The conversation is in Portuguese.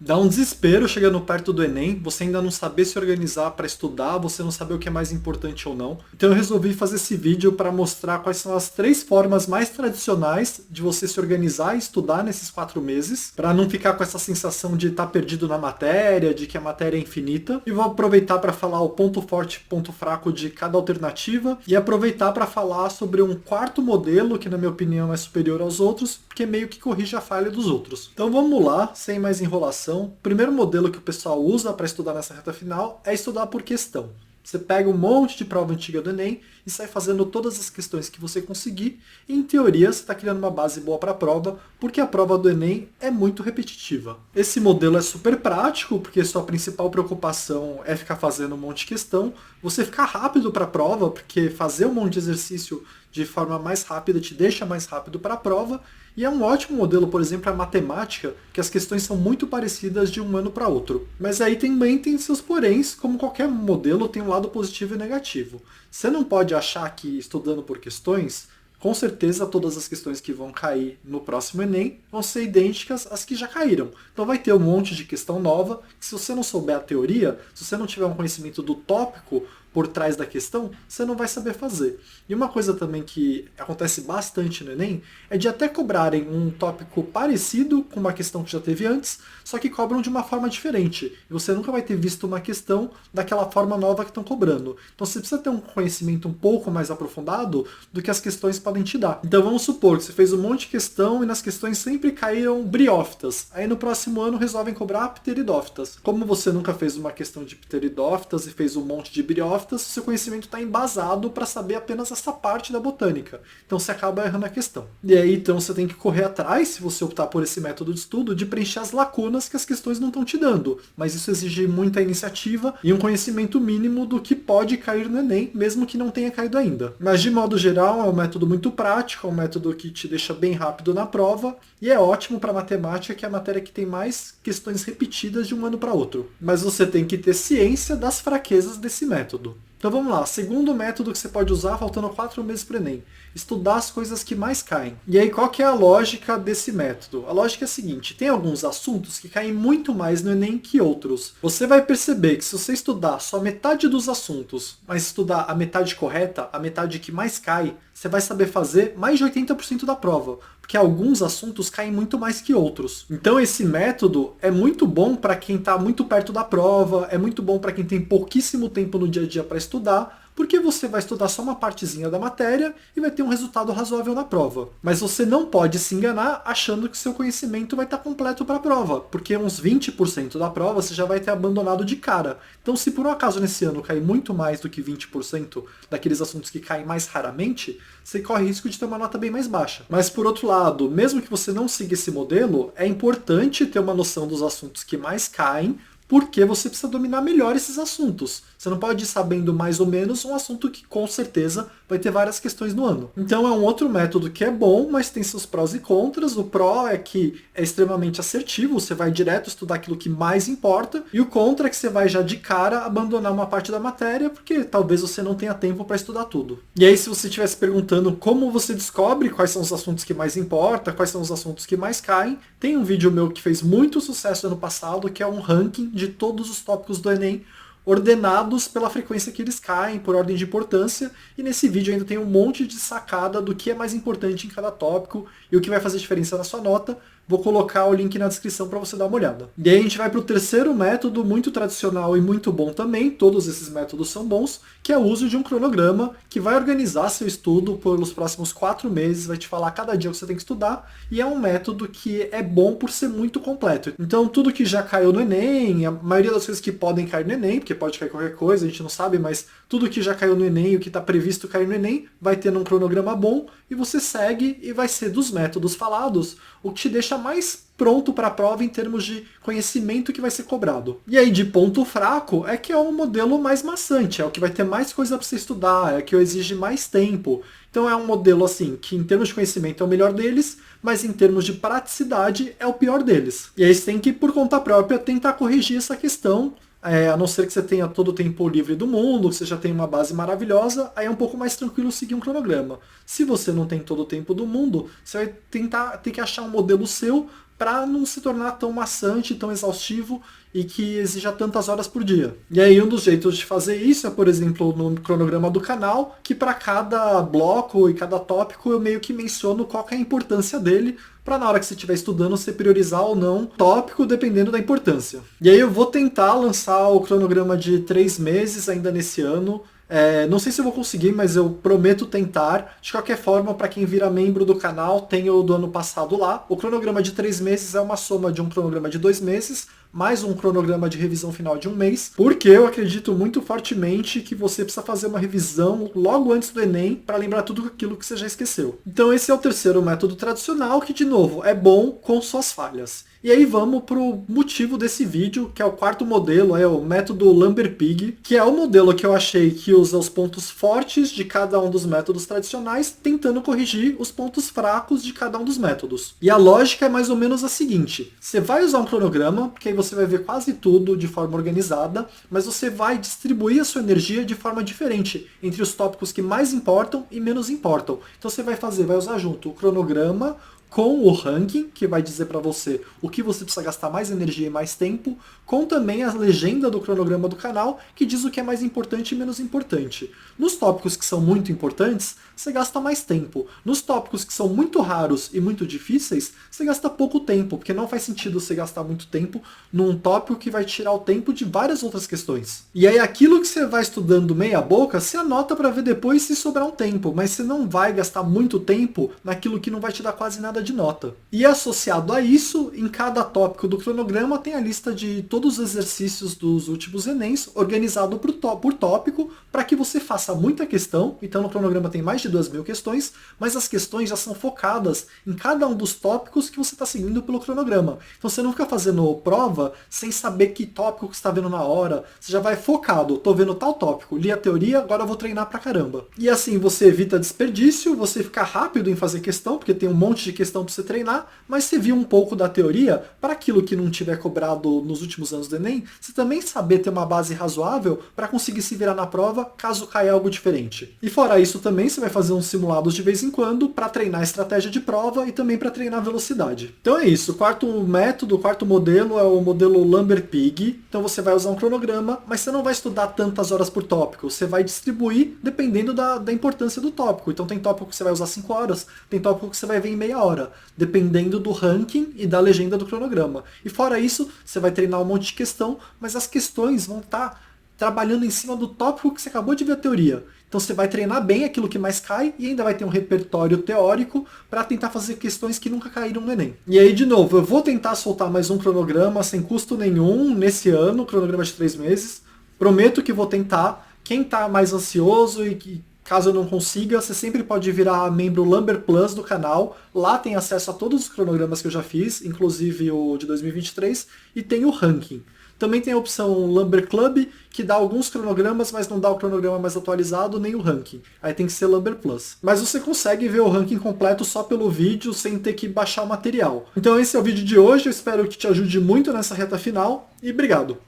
Dá um desespero chegando perto do Enem, você ainda não saber se organizar para estudar, você não saber o que é mais importante ou não. Então eu resolvi fazer esse vídeo para mostrar quais são as 3 formas mais tradicionais de você se organizar e estudar nesses 4 meses, para não ficar com essa sensação de estar perdido na matéria, de que a matéria é infinita. E vou aproveitar para falar o ponto forte e ponto fraco de cada alternativa e aproveitar para falar sobre um quarto modelo que na minha opinião é superior aos outros, porque meio que corrige a falha dos outros. Então vamos lá, sem mais enrolação. O primeiro modelo que o pessoal usa para estudar nessa reta final é estudar por questão. Você pega um monte de prova antiga do Enem e sai fazendo todas as questões que você conseguir, e em teoria você está criando uma base boa para a prova, porque a prova do Enem é muito repetitiva. Esse modelo é super prático, porque sua principal preocupação é ficar fazendo um monte de questão, você ficar rápido para a prova, porque fazer um monte de exercício de forma mais rápida te deixa mais rápido para a prova, e é um ótimo modelo, por exemplo, a matemática, que as questões são muito parecidas de um ano para outro. Mas aí também tem seus poréns, como qualquer modelo tem um lado positivo e negativo. Você não pode achar que estudando por questões, com certeza todas as questões que vão cair no próximo Enem vão ser idênticas às que já caíram. Então vai ter um monte de questão nova, que se você não souber a teoria, se você não tiver um conhecimento do tópico por trás da questão, você não vai saber fazer. E uma coisa também que acontece bastante no Enem é de até cobrarem um tópico parecido com uma questão que já teve antes, só que cobram de uma forma diferente. E você nunca vai ter visto uma questão daquela forma nova que estão cobrando. Então você precisa ter um conhecimento um pouco mais aprofundado do que as questões podem te dar. Então vamos supor que você fez um monte de questão e nas questões sempre caíram briófitas. Aí no próximo ano resolvem cobrar pteridófitas. Como você nunca fez uma questão de pteridófitas e fez um monte de briófitas, seu conhecimento está embasado para saber apenas essa parte da botânica. Então você acaba errando a questão. E aí então você tem que correr atrás, se você optar por esse método de estudo, de preencher as lacunas que as questões não estão te dando. Mas isso exige muita iniciativa e um conhecimento mínimo do que pode cair no Enem, mesmo que não tenha caído ainda. Mas de modo geral é um método muito prático, é um método que te deixa bem rápido na prova e é ótimo para matemática, que é a matéria que tem mais questões repetidas de um ano para outro. Mas você tem que ter ciência das fraquezas desse método. Então vamos lá, segundo método que você pode usar faltando 4 meses para o Enem. Estudar as coisas que mais caem. E aí qual que é a lógica desse método? A lógica é a seguinte, tem alguns assuntos que caem muito mais no Enem que outros. Você vai perceber que se você estudar só metade dos assuntos, mas estudar a metade correta, a metade que mais cai, você vai saber fazer mais de 80% da prova, porque alguns assuntos caem muito mais que outros. Então esse método é muito bom para quem está muito perto da prova, é muito bom para quem tem pouquíssimo tempo no dia a dia para estudar, porque você vai estudar só uma partezinha da matéria e vai ter um resultado razoável na prova. Mas você não pode se enganar achando que seu conhecimento vai estar completo para a prova, porque uns 20% da prova você já vai ter abandonado de cara. Então se por um acaso nesse ano cair muito mais do que 20% daqueles assuntos que caem mais raramente, você corre risco de ter uma nota bem mais baixa. Mas por outro lado, mesmo que você não siga esse modelo, é importante ter uma noção dos assuntos que mais caem, porque você precisa dominar melhor esses assuntos. Você não pode ir sabendo mais ou menos um assunto que com certeza vai ter várias questões no ano. Então é um outro método que é bom, mas tem seus prós e contras. O pró é que é extremamente assertivo, você vai direto estudar aquilo que mais importa, e o contra é que você vai já de cara abandonar uma parte da matéria, porque talvez você não tenha tempo para estudar tudo. E aí se você estivesse perguntando como você descobre quais são os assuntos que mais importam, quais são os assuntos que mais caem, tem um vídeo meu que fez muito sucesso ano passado, que é um ranking de todos os tópicos do Enem, ordenados pela frequência que eles caem, por ordem de importância, e nesse vídeo ainda tem um monte de sacada do que é mais importante em cada tópico e o que vai fazer diferença na sua nota. Vou colocar o link na descrição para você dar uma olhada. E aí a gente vai para o terceiro método, muito tradicional e muito bom também, todos esses métodos são bons, que é o uso de um cronograma que vai organizar seu estudo pelos próximos 4 meses, vai te falar cada dia o que você tem que estudar, e é um método que é bom por ser muito completo. Então tudo que já caiu no Enem, a maioria das coisas que podem cair no Enem, porque pode cair qualquer coisa, a gente não sabe, mas tudo que já caiu no Enem e o que está previsto cair no Enem, vai ter um cronograma bom, e você segue e vai ser dos métodos falados o que te deixa mais pronto para a prova em termos de conhecimento que vai ser cobrado. E aí de ponto fraco é que é um modelo mais maçante, é o que vai ter mais coisa para você estudar, é o que exige mais tempo. Então é um modelo assim que em termos de conhecimento é o melhor deles, mas em termos de praticidade é o pior deles. E aí você tem que, por conta própria, tentar corrigir essa questão. A não ser que você tenha todo o tempo livre do mundo, que você já tem uma base maravilhosa, aí é um pouco mais tranquilo seguir um cronograma. Se você não tem todo o tempo do mundo, você vai ter que achar um modelo seu para não se tornar tão maçante, tão exaustivo e que exija tantas horas por dia. E aí um dos jeitos de fazer isso é, por exemplo, no cronograma do canal, que para cada bloco e cada tópico eu meio que menciono qual que é a importância dele, para na hora que você estiver estudando você priorizar ou não tópico dependendo da importância. E aí eu vou tentar lançar o cronograma de 3 meses ainda nesse ano. Não sei se eu vou conseguir, mas eu prometo tentar. De qualquer forma, para quem vira membro do canal, tem o do ano passado lá. O cronograma de 3 meses é uma soma de um cronograma de 2 meses, mais um cronograma de revisão final de 1 mês, porque eu acredito muito fortemente que você precisa fazer uma revisão logo antes do Enem para lembrar tudo aquilo que você já esqueceu. Então esse é o terceiro método tradicional, que de novo é bom com suas falhas. E aí vamos para o motivo desse vídeo, que é o quarto modelo, é o método Lamber-Pig, que é o modelo que eu achei que usa os pontos fortes de cada um dos métodos tradicionais, tentando corrigir os pontos fracos de cada um dos métodos. E a lógica é mais ou menos a seguinte: você vai usar um cronograma, porque aí você vai ver quase tudo de forma organizada, mas você vai distribuir a sua energia de forma diferente entre os tópicos que mais importam e menos importam. Então você vai usar junto o cronograma com o ranking, que vai dizer para você o que você precisa gastar mais energia e mais tempo, com também a legenda do cronograma do canal, que diz o que é mais importante e menos importante. Nos tópicos que são muito importantes, você gasta mais tempo. Nos tópicos que são muito raros e muito difíceis, você gasta pouco tempo, porque não faz sentido você gastar muito tempo num tópico que vai tirar o tempo de várias outras questões. E aí aquilo que você vai estudando meia boca, você anota para ver depois se sobrar um tempo, mas você não vai gastar muito tempo naquilo que não vai te dar quase nada de nota. E associado a isso, em cada tópico do cronograma tem a lista de todos os exercícios dos últimos Enems, organizado por tópico, para que você faça muita questão. Então no cronograma tem mais de 2.000 questões, mas as questões já são focadas em cada um dos tópicos que você está seguindo pelo cronograma. Então você não fica fazendo prova sem saber que tópico que você está vendo na hora, você já vai focado: tô vendo tal tópico, li a teoria, agora eu vou treinar pra caramba. E assim você evita desperdício, você fica rápido em fazer questão, porque tem um monte de questão para você treinar, mas você viu um pouco da teoria, para aquilo que não tiver cobrado nos últimos anos do Enem, você também saber ter uma base razoável para conseguir se virar na prova caso caia algo diferente. E fora isso também você vai fazer uns simulados de vez em quando para treinar a estratégia de prova e também para treinar a velocidade. Então é isso, o quarto método, o quarto modelo é o modelo Lamber-Pig. Então você vai usar um cronograma, mas você não vai estudar tantas horas por tópico, você vai distribuir dependendo da importância do tópico. Então tem tópico que você vai usar 5 horas, tem tópico que você vai ver em meia hora, dependendo do ranking e da legenda do cronograma. E fora isso, você vai treinar um monte de questão, mas as questões vão estar trabalhando em cima do tópico que você acabou de ver a teoria. Então você vai treinar bem aquilo que mais cai e ainda vai ter um repertório teórico para tentar fazer questões que nunca caíram no Enem. E aí, de novo, eu vou tentar soltar mais um cronograma sem custo nenhum nesse ano, cronograma de 3 meses. Prometo que vou tentar. Quem está mais ansioso e que caso eu não consiga, você sempre pode virar membro Lamber Plus do canal. Lá tem acesso a todos os cronogramas que eu já fiz, inclusive o de 2023, e tem o ranking. Também tem a opção Lamber Club, que dá alguns cronogramas, mas não dá o cronograma mais atualizado, nem o ranking. Aí tem que ser Lamber Plus. Mas você consegue ver o ranking completo só pelo vídeo, sem ter que baixar o material. Então esse é o vídeo de hoje, eu espero que te ajude muito nessa reta final, e obrigado!